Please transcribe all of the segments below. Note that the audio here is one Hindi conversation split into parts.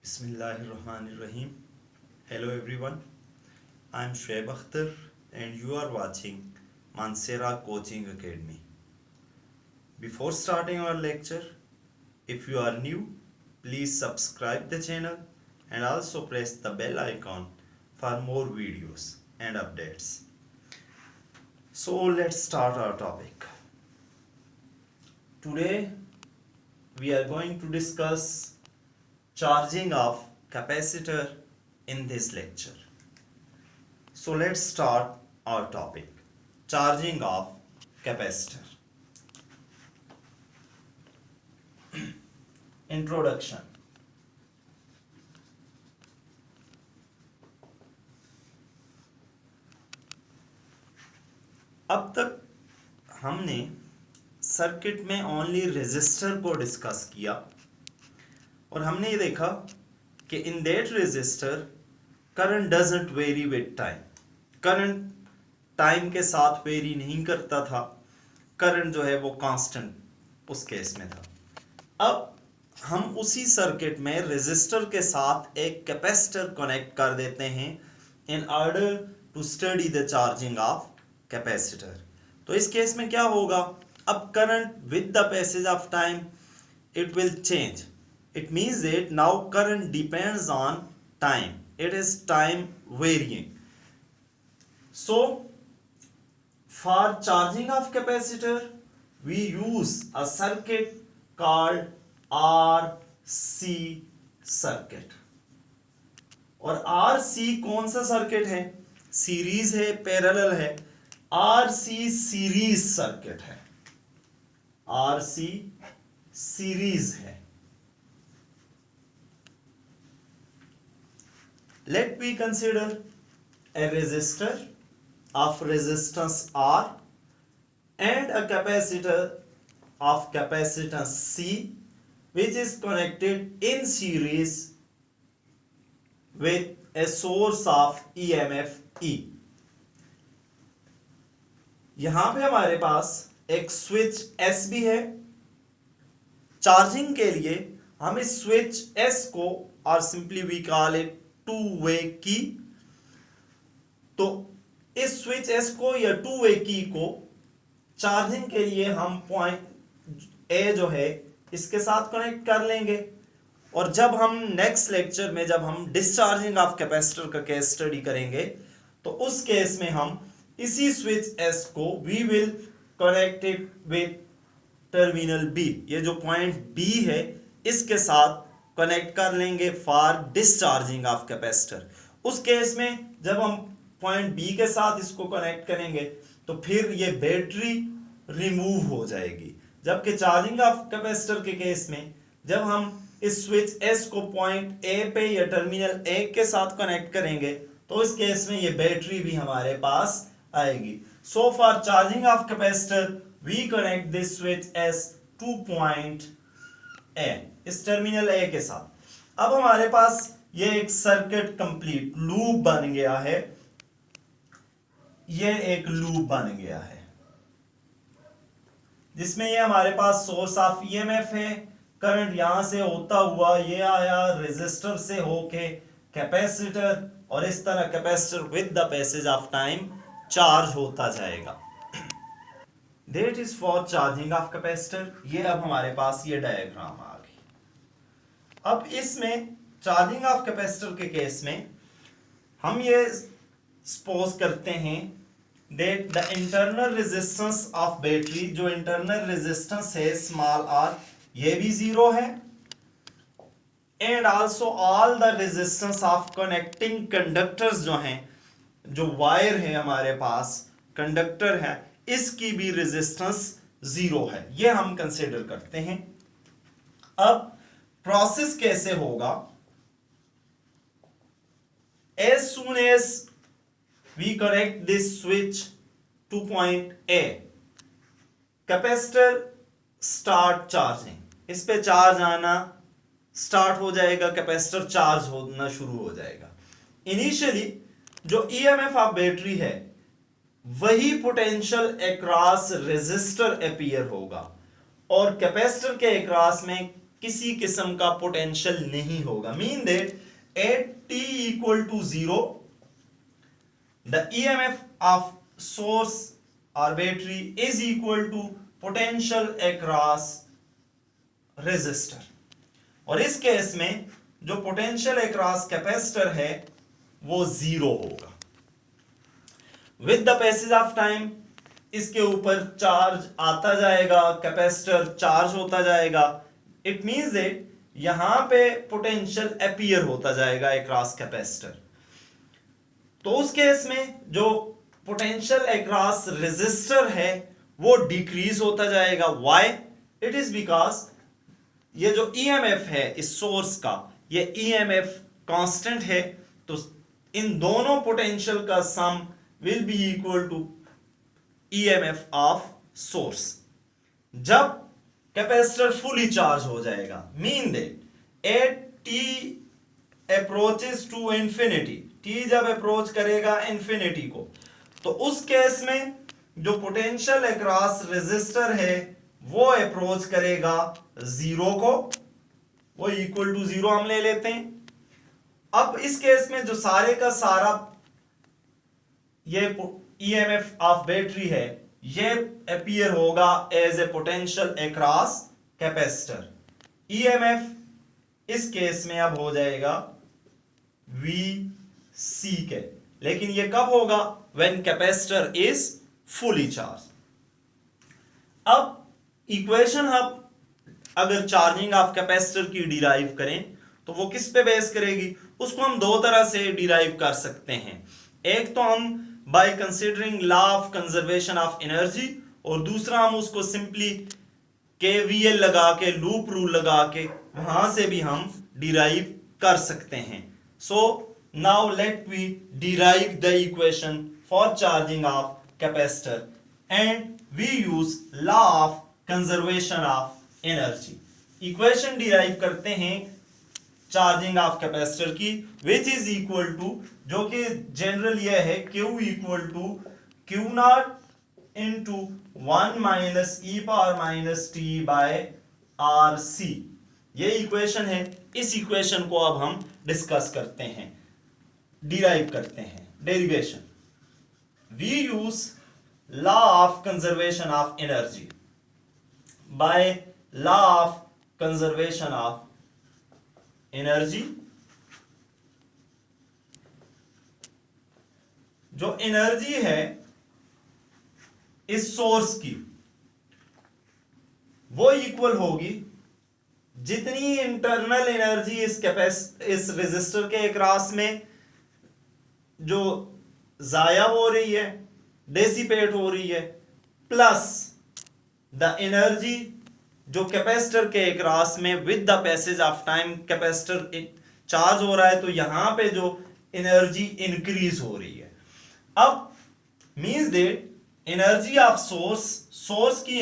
Bismillahirrahmanirrahim. Hello everyone. I am Shoaib Akhtar and you are watching Mansera Coaching Academy. Before starting our lecture, if you are new, please subscribe the channel and also press the bell icon for more videos and updates. So let's start our topic. Today we are going to discuss charging of capacitor in this lecture. So let's start our topic, charging of capacitor. Introduction. अब तक हमने सर्किट में ओनली रेजिस्टर को डिस्कस किया और हमने ये देखा कि in that resistor current doesn't vary with time. Current time के साथ वेरी नहीं करता था. करंट जो है वो कांस्टेंट उस केस में था. अब हम उसी सर्किट में रेजिस्टर के साथ एक कैपेसिटर कनेक्ट कर देते हैं in order to study the charging of capacitor. तो इस केस में क्या होगा, अब current with the passage of time it will change. It means that now current depends on time. It is time varying. So for charging of capacitor, we use a circuit called RC circuit. और RC कौन सा सर्किट है, सीरीज है, पैरेलल है. RC सीरीज सर्किट है. RC सीरीज है. Let me consider a resistor of resistance R and a capacitor of capacitance C which is connected in series with a source of EMF E. यहां पे हमारे पास एक स्विच S भी है. चार्जिंग के लिए हम इस स्विच S को और simply we call it two way key. तो इस स्विच एस को या टू वे की को चार्जिंग के लिए हम पॉइंट ए जो है इसके साथ कनेक्ट कर लेंगे. और जब हम नेक्स्ट लेक्चर में जब हम डिस्चार्जिंग ऑफ कैपेसिटर का केस स्टडी करेंगे तो उस केस में हम इसी स्विच एस को we will connect it with terminal B. ये जो पॉइंट बी है इसके साथ कनेक्ट कर लेंगे फॉर डिस्चार्जिंग ऑफ कैपेसिटर. उस केस में जब हम पॉइंट बी के साथ इसको कनेक्ट करेंगे तो फिर ये बैटरी रिमूव हो जाएगी. जबकि चार्जिंग ऑफ कैपेसिटर के केस में जब हम इस स्विच एस को पॉइंट ए पे या टर्मिनल ए के साथ कनेक्ट करेंगे तो इस केस में ये बैटरी भी हमारे पास आएगी. So for charging of capacitor we connect this switch S to point A, इस टर्मिनल ए के साथ. अब हमारे पास ये एक सर्किट कंप्लीट लूप बन गया है. ये एक लूप बन गया है जिसमें ये हमारे पास सोर्स ऑफ ईएमएफ है. करंट यहां से होता हुआ ये आया रेजिस्टर से होके कैपेसिटर और इस तरह capacitor with the passage of time charge होता जाएगा. That is for charging of capacitor. ये अब हमारे पास ये डायग्राम आ गई. अब इसमें चार्जिंग ऑफ कैपेसिटर के केस में हम ये सपोज करते हैं that the internal resistance of battery, जो इंटरनल रेजिस्टेंस है स्मॉल आर, ये भी जीरो है. And also all the resistance of connecting conductors जो हैं, जो वायर है हमारे पास, कंडक्टर है, इसकी भी रेजिस्टेंस जीरो है. ये हम कंसीडर करते हैं. अब प्रोसेस कैसे होगा, as soon as we connect this switch to point A, capacitor start charging, इस पे चार्ज आना स्टार्ट हो जाएगा, कैपेसिटर चार्ज होना शुरू हो जाएगा. इनिशियली जो ईएमएफ ऑफ बैटरी है वही पोटेंशियल अक्रॉस रेजिस्टर अपीयर होगा और कैपेसिटर के अक्रॉस में किसी किस्म का पोटेंशियल नहीं होगा। Mean that at t equal to 0 the EMF of source और battery is equal to potential across resistor. और इस केस में जो पोटेंशियल अक्रॉस कैपेसिटर है वो 0 होगा। With the passage of time इसके ऊपर चार्ज आता जाएगा, कैपेसिटर चार्ज होता जाएगा। इट मींस दैट यहां पे पोटेंशियल अपीयर होता जाएगा अक्रॉस कैपेसिटर। तो उस केस में जो पोटेंशियल अक्रॉस रेजिस्टर है वो डिक्रीज होता जाएगा। व्हाई? इट इज बिकॉज ये जो EMF है इस सोर्स का, ये EMF कांस्टेंट है, तो इन दोनों पोटेंशियल का sum will be equal to EMF of source. जब कैपेसिटर फुली चार्ज हो जाएगा, mean that at t approaches to infinity, t जब अप्रोच करेगा इंफिनिटी को, तो उस केस में जो पोटेंशियल अक्रॉस रेजिस्टर है वो अप्रोच करेगा 0 को, वो इक्वल टू 0 हम ले लेते हैं। अब इस केस में जो सारे का सारा ये EMF ऑफ बैटरी है ये अपीयर होगा as a potential across capacitor. EMF इस केस में अब हो जाएगा VC के, लेकिन ये कब होगा? When capacitor is fully charge. अब इक्वेशन हम अगर चार्जिंग ऑफ कैपेसिटर की डिराइव करें तो वो किस पे बेस करेगी? उसको हम दो तरह से डिराइव कर सकते हैं। एक तो हम by considering law of conservation of energy, और दूसरा हम उसको सिंपली KVL लगा के, लूप रूल लगा के वहां से भी हम डिराइव कर सकते हैं। So now let we derive the equation for charging of capacitor and we use law of conservation of energy. Equation derive करते हैं चार्जिंग ऑफ कैपेसिटर की, विच इज इक्वल टू, जो कि जनरल ये है, Q equal to Q0 into 1 minus e power minus t by RC। ये इक्वेशन है। इस इक्वेशन को अब हम डिस्कस करते हैं, डिराइव करते हैं। Derivation, we use law of conservation of energy by law of conservation of energy. जो एनर्जी है इस सोर्स की वो इक्वल होगी जितनी इंटरनल एनर्जी इस रेजिस्टर के अक्रॉस में जो जाया हो रही है, डेसिपेट हो रही है, प्लस द एनर्जी जो कैपेसिटर के अक्रॉस में with the passage of time capacitor charge हो रहा है, तो यहां पे जो एनर्जी इंक्रीज हो रही है। अब means that energy of source की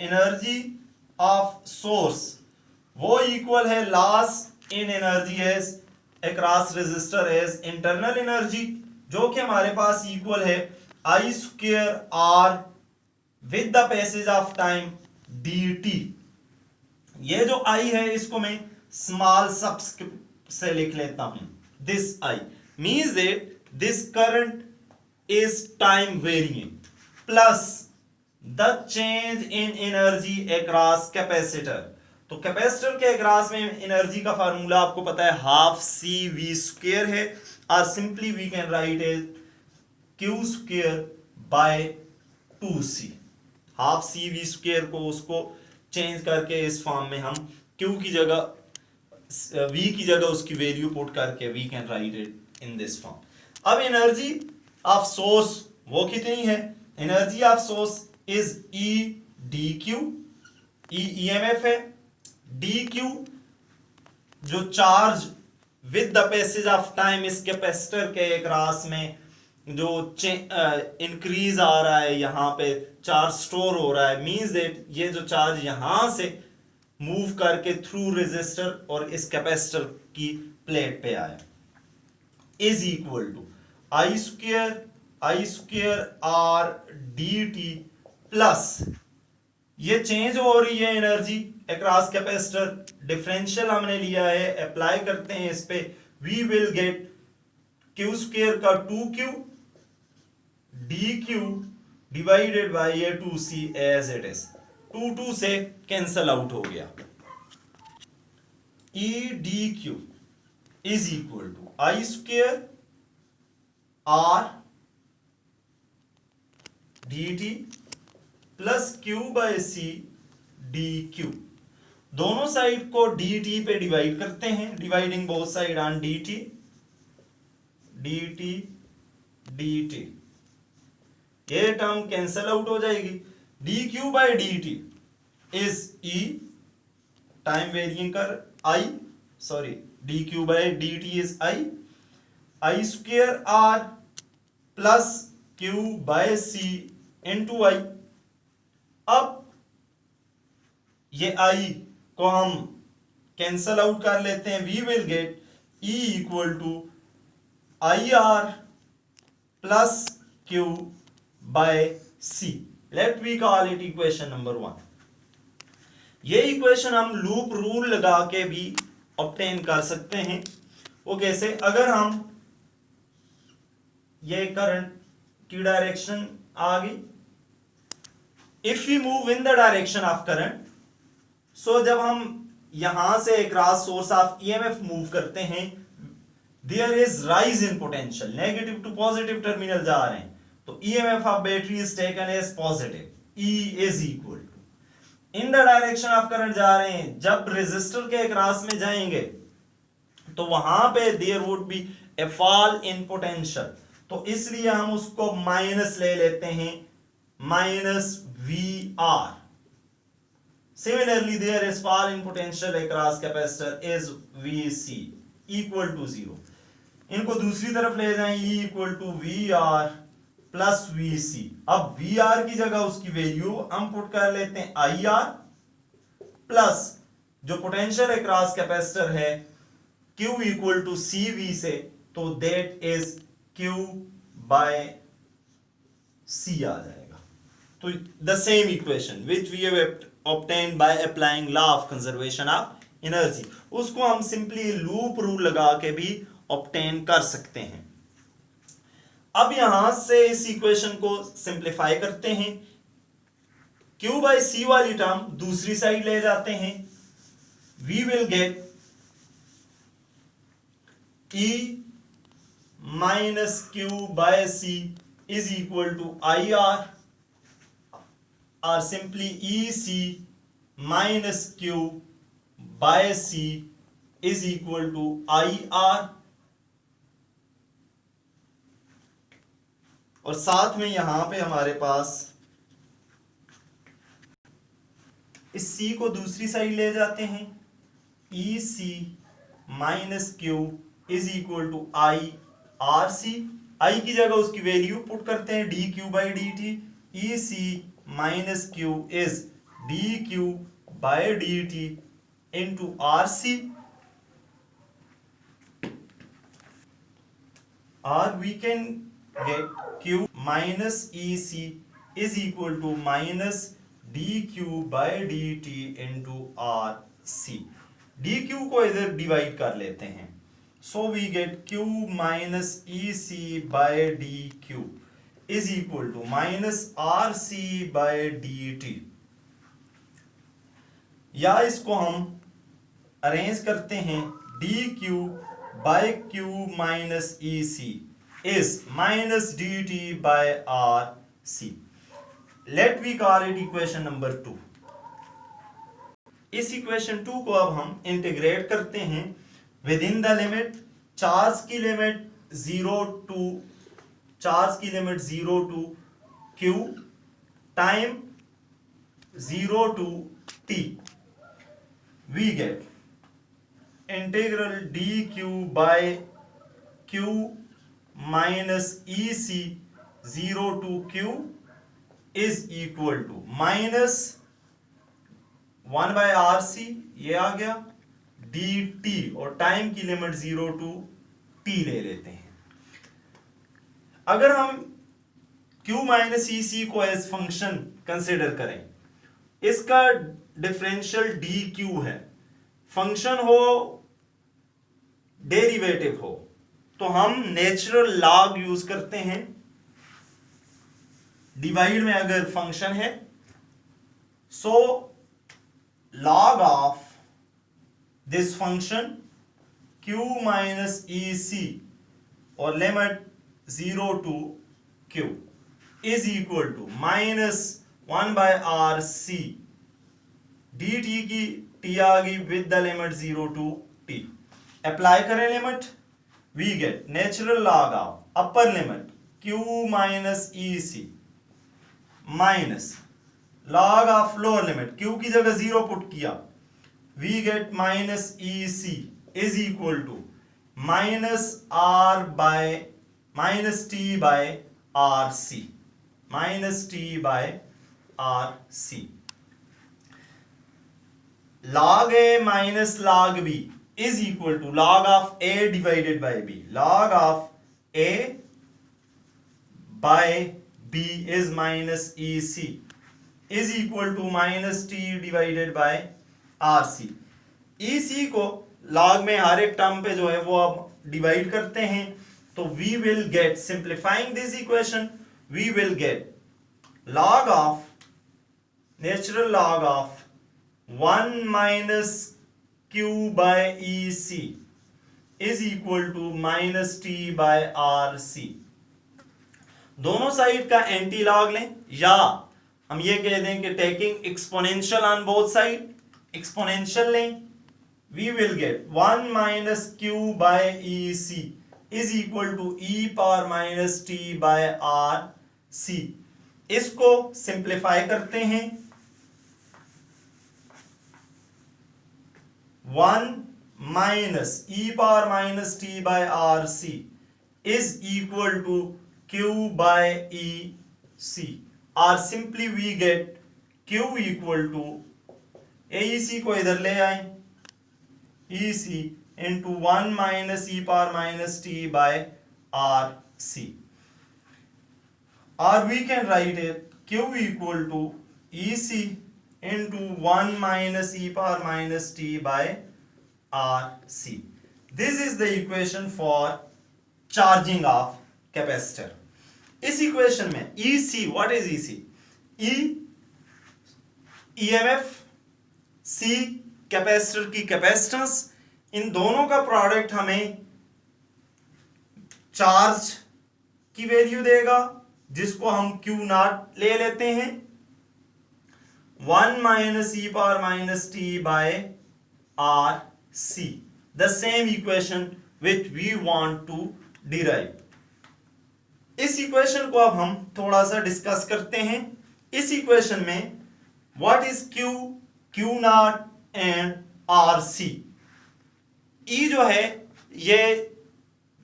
एनर्जी ऑफ सोर्स वो इक्वल है loss in energy as across resistor as internal energy, जो कि हमारे पास इक्वल है I square R with the passage of time dt। ये जो I है इसको मैं स्मॉल सबस्क्रिप्ट से लिख लेता हूं। This I means that this current is time varying plus the change in energy across capacitor। तो कैपेसिटर के अक्रॉस में एनर्जी का फार्मूला आपको पता है हाफ CV स्क्वायर है, और simply we can write it Q square by 2C। Half CV square को उसको चेंज करके इस फॉर्म में हम Q की जगह V की जगह उसकी वैल्यू पुट करके we can write it in this form. अब एनर्जी ऑफ सोर्स वो कितनी है? Energy of source is E dQ, E EMF है, dQ जो charge with the passage of time इस कैपेसिटर के अक्रॉस में जो इंक्रीज आ रहा है, यहां पे चार्ज स्टोर हो रहा है, मींस दैट ये जो चार्ज यहां से मूव करके थ्रू रेजिस्टर और इस कैपेसिटर की प्लेट पे आया, is equal to I square R dt plus ये चेंज हो रही है एनर्जी अक्रॉस कैपेसिटर। डिफरेंशियल हमने लिया है, अप्लाई करते हैं इस पे, we will get Q square का 2q D Q divided by a two C as it is. 2 से कैंसल आउट हो गया। E D Q is equal to I square R D T plus Q by C D Q. दोनों साइड को डी टी पे डिवाइड करते हैं, dividing both side on D T D T D T. ये टर्म कैंसल आउट हो जाएगी। D Q by D T is E time variant कर I, sorry D Q by D T is I square R plus Q by C into I. अब ये आई को हम कैंसल आउट कर लेते हैं, we will get E equal to I R plus Q by C. Let we call it equation number 1। ये इक्वेशन हम लूप रूल लगा के भी ऑब्टेन कर सकते हैं। वो कैसे? अगर हम ये करंट की डायरेक्शन आ गई, if you move in the direction of current, so जब हम यहां से cross source of EMF move करते हैं, there is rise in potential, negative to positive terminal जा रहे हैं, तो EMF of battery is taken as positive, E is equal to in the direction of current जा रहे हैं, जब रेजिस्टर के क्रॉस में जाएंगे तो वहां पे there would be a fall in potential, तो इसलिए हम उसको माइनस ले लेते हैं, minus V R. Similarly, there is fall in potential across capacitor is VC equal to 0. इनको दूसरी तरफ ले जाएं, E equal to VR plus VC। अब VR की जगह उसकी वैल्यू हम पुट कर लेते हैं IR प्लस जो पोटेंशियल अक्रॉस कैपेसिटर है Q equal to CV से, तो that is Q by C आ जाएगा। तो the same equation which we have obtained by applying law of conservation of energy, उसको हम सिंपली लूप रूल लगा के भी ऑब्टेन कर सकते हैं। अब यहां से इस इक्वेशन को सिंप्लीफाई करते हैं, Q बाय C वाली टर्म दूसरी साइड ले जाते हैं, we will get E minus Q by C is equal to IR or simply EC minus Q by C is equal to IR, और साथ में यहां पे हमारे पास इस C को दूसरी साइड ले जाते हैं, EC minus Q is equal to IRC। I की जगह उसकी वैल्यू पुट करते हैं, DQ by DT, EC minus Q is DQ by DT into RC, or we can get Q minus EC is equal to minus DQ by DT into RC। DQ को इधर डिवाइड कर लेते हैं, so we get Q minus EC by DQ is equal to minus RC by DT। या इसको हम अरेंज करते हैं, DQ by Q minus EC is minus DT by RC। Let we call it equation number 2। इस इक्वेशन 2 को अब हम इंटीग्रेट करते हैं within the limit, charge की limit 0 to Q, time 0 to T, we get integral dq by Q minus EC 0 to Q is equal to minus 1 by RC, ये आ गया, dt, और टाइम की लिमिट 0 to T ले लेते हैं। अगर हम Q माइनस EC को एज फंक्शन कंसिडर करें, इसका डिफरेंशियल डी क्यू है, फंक्शन हो डेरिवेटिव हो तो हम नेचुरल लॉग यूज करते हैं। डिवाइड में अगर फंक्शन है सो log of this function q minus ec or limit 0 to q is equal to minus 1 by rc dt की t आ गई with the limit 0 to t। Apply करें limit, we get natural log of upper limit q minus ec minus log of lower limit q की जगह 0 पुट किया, we get minus ec is equal to minus r by minus t by rc minus t by rc। log a minus log b is equal to log of a divided by b। log of a by b is minus ec is equal to minus t divided by rc। ec को log में हर एक टर्म पे जो है वो अब डिवाइड करते हैं तो we will get, simplifying this equation, we will get log of natural log of 1 minus q by ec is equal to minus t by rc। दोनों साइड का एंटी लॉग लें या हम ये कह दें कि taking exponential on both side, exponential लें, we will get 1 minus Q by E C is equal to E power minus T by R C. इसको सिंप्लीफाई करते हैं, 1 minus E power minus T by R C is equal to Q by E C, और simply we get Q equal to AEC को इधर ले आए EC into 1 minus E power minus T by R C, और we can write it Q equal to EC into 1 minus E power minus T by R C. This is the equation for charging of capacitor. इस इक्वेशन में EC, what is EC? E EMF, C capacitor की कैपेसिटेंस, इन दोनों का प्रोडक्ट हमें चार्ज की वैल्यू देगा जिसको हम Q नॉट ले लेते हैं 1 minus E power minus T by R C, the same equation which we want to derive. इस इक्वेशन को अब हम थोड़ा सा डिस्कस करते हैं। इस इक्वेशन में what is Q, Q naught and R C. E जो है ये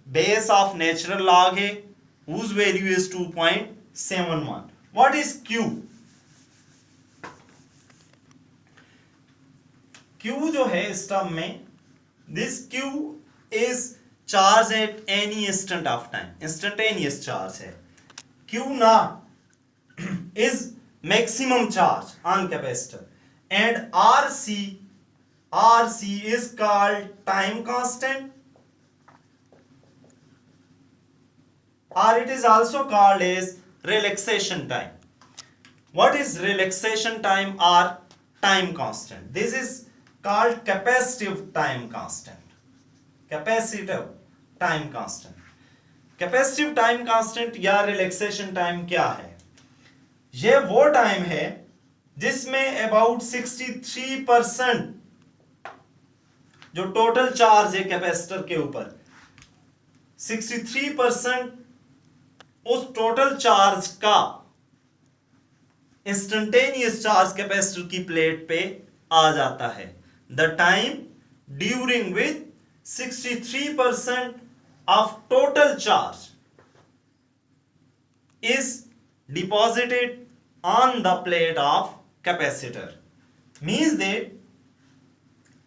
बेस ऑफ नेचुरल लॉग है whose value is 2.71। What is Q? Q जो है इस टर्म में, this Q is charge at any instant of time, instantaneous charge है। Q naught is maximum charge on capacitor, and RC is called time constant, or it is also called as relaxation time. What is relaxation time or time constant? This is called capacitive time constant. Capacitive time constant, capacitive time constant या रिलैक्सेशन टाइम क्या है? यह वो टाइम है जिसमें अबाउट 63% जो टोटल चार्ज है कैपेसिटर के ऊपर, 63% उस टोटल चार्ज का इंस्टेंटेनियस चार्ज कैपेसिटर की प्लेट पे आ जाता है। The time during which 63% of total charge is deposited on the plate of capacitor, means that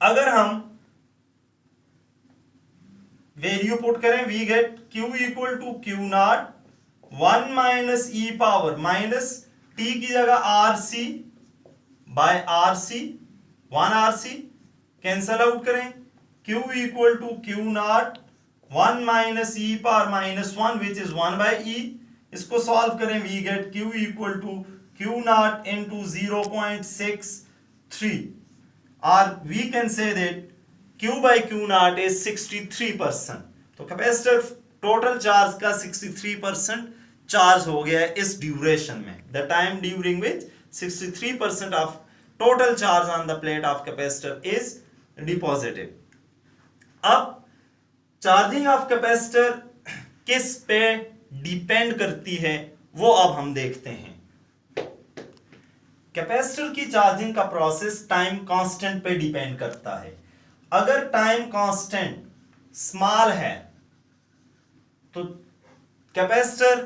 अगर हम वैल्यू पुट करें we get Q equal to Q naught 1 minus e power minus t की जगह RC by R C, 1 R C cancel out करें, Q equal to Q naught 1 minus E power minus 1 which is 1 by E. इसको सॉल्व करें, we get Q equal to Q naught into 0.63 और we can say that Q by Q naught is 63%। तो कैपेसिटर टोटल चार्ज का 63% चार्ज हो गया है इस ड्यूरेशन में, the time during which 63% of total charge on the plate of capacitor is deposited. अब चार्जिंग ऑफ कैपेसिटर किस पे डिपेंड करती है वो अब हम देखते हैं। कैपेसिटर की चार्जिंग का प्रोसेस टाइम कांस्टेंट पे डिपेंड करता है। अगर टाइम कांस्टेंट स्मॉल है तो कैपेसिटर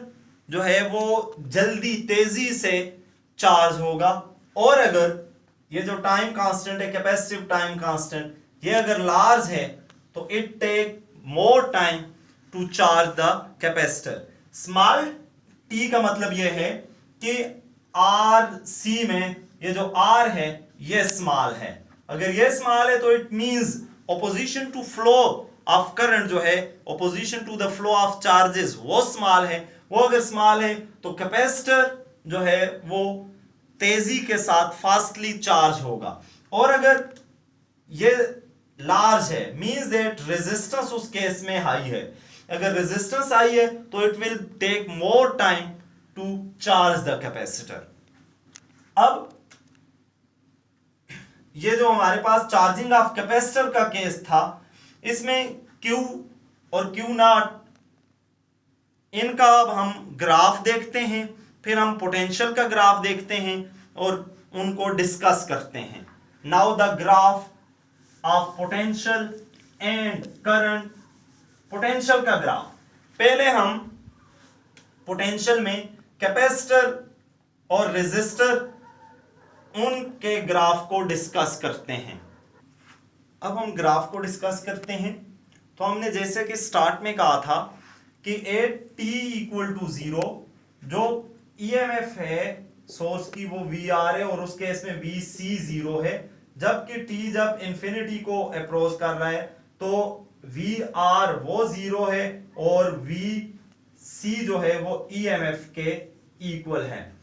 जो है वो जल्दी तेजी से चार्ज होगा, और अगर ये जो टाइम कांस्टेंट है कैपेसिटिव टाइम कांस्टेंट ये अगर लार्ज है तो it take more time to charge the capacitor. Small T का मतलब ये है कि आर सी में ये जो आर है ये स्मॉल है। अगर ये स्मॉल है तो it means opposition to flow of current जो है, opposition to the flow of charges वो स्मॉल है। वो अगर स्मॉल है तो कैपेसिटर जो है वो तेजी के साथ फास्टली चार्ज होगा, और अगर ये लार्ज है मींस दैट रेजिस्टेंस उस केस में हाई है। अगर रेजिस्टेंस हाई है तो it will take more time to charge the capacitor. अब ये जो हमारे पास चार्जिंग ऑफ कैपेसिटर का केस था, इसमें Q और Q नॉट इनका अब हम ग्राफ देखते हैं, फिर हम पोटेंशियल का ग्राफ देखते हैं और उनको डिस्कस करते हैं। Now the graph of potential and current. Potential का ग्राफ, पहले हम पोटेंशियल में कैपेसिटर और रेजिस्टर उनके ग्राफ को डिस्कस करते हैं। अब हम ग्राफ को डिस्कस करते हैं। तो हमने जैसे कि स्टार्ट में कहा था कि एट टी इक्वल टू 0 जो ईएमएफ है सोर्स की वो वी आर है और उस केस में वी सी 0 है, जबकि टी जब इंफिनिटी को अप्रोच कर रहा है तो वी आर वो 0 है और वी सी जो है वो ईएमएफ के इक्वल है।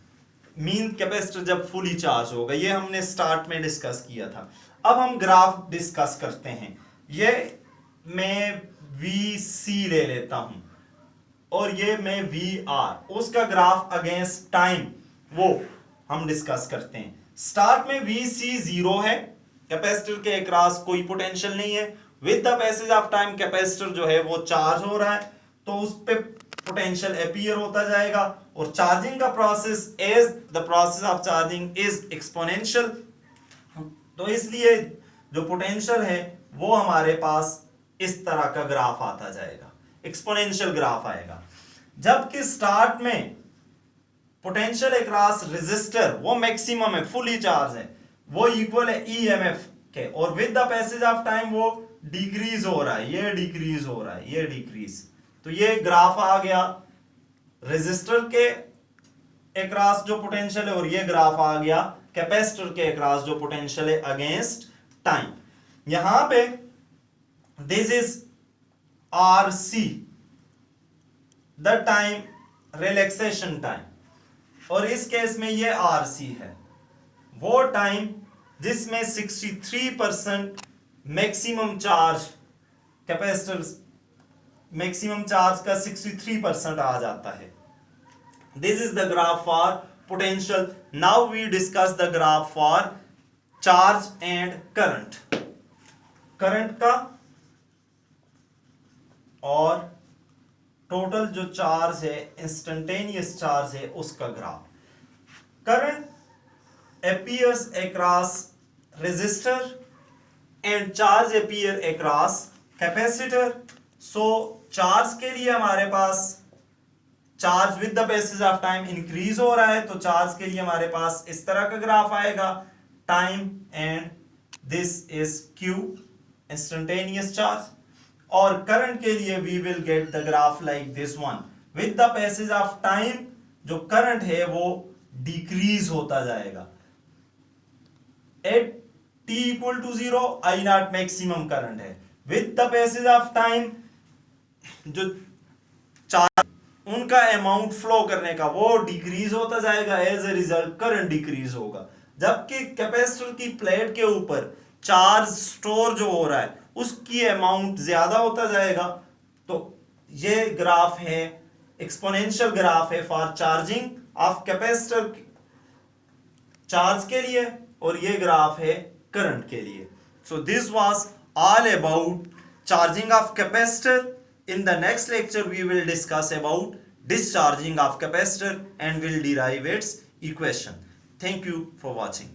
मीन कैपेसिटर जब फुली चार्ज होगा, ये हमने स्टार्ट में डिस्कस किया था। अब हम ग्राफ डिस्कस करते हैं। ये मैं वी सी ले लेता हूं और ये मैं वी आर, उसका ग्राफ अगेंस्ट टाइम वो हम डिस्कस करते हैं। स्टार्ट में वी सी 0 है, कैपेसिटर के अक्रॉस कोई पोटेंशियल नहीं है। With the passage of time capacitor जो है वो चार्ज हो रहा है तो उस पे पोटेंशियल अपीयर होता जाएगा, और चार्जिंग का process as the process of charging is exponential, तो इसलिए जो पोटेंशियल है वो हमारे पास इस तरह का ग्राफ आता जाएगा, एक्सपोनेंशियल ग्राफ आएगा। जबकि स्टार्ट में पोटेंशियल अक्रॉस रेजिस्टर वो मैक्सिमम है, फुली चार्ज है, वो इक्वल है ईएमएफ के, और with the passage of time वो डिक्रीज हो रहा है, ये डिक्रीज हो रहा है, ये डिक्रीज। तो ये ग्राफ आ गया रेजिस्टर के अक्रॉस जो पोटेंशियल है, और ये ग्राफ आ गया कैपेसिटर के अक्रॉस जो पोटेंशियल है अगेंस्ट टाइम। यहां पे this is R C, the time relaxation time, और इस केस में ये आर सी है, वो टाइम जिसमें 63% maximum charge, capacitor maximum charge का 63% आ जाता है। This is the graph for potential. Now we discuss the graph for charge and current. Current का और टोटल जो चार्ज है, इंस्टेंटेनियस चार्ज है, उसका graph. Current appears across resistor and charge appear across capacitor. So charge के लिए हमारे पास charge with the passage of time increase हो रहा है, तो चार्ज के लिए हमारे पास इस तरह का ग्राफ आएगा, time and this is Q instantaneous charge. और करंट के लिए we will get the graph like this one, with the passage of time जो करंट है वो डिक्रीज होता जाएगा। At t equal to 0 I naught maximum current है। With the passage of time जो चार्ज उनका अमाउंट फ्लो करने का वो डिक्रीज होता जाएगा, as a result current decrease होगा। जबकि कैपेसिटर की प्लेट के ऊपर चार्ज स्टोर जो हो रहा है उसकी अमाउंट ज्यादा होता जाएगा। तो ये ग्राफ है, एक्सपोनेंशियल ग्राफ है for charging of capacitor charge के लिए, और ये ग्राफ है करंट के लिए। So this was all about charging of capacitor. In the next lecture we will discuss about discharging of capacitor and will derive its equation. Thank you for watching.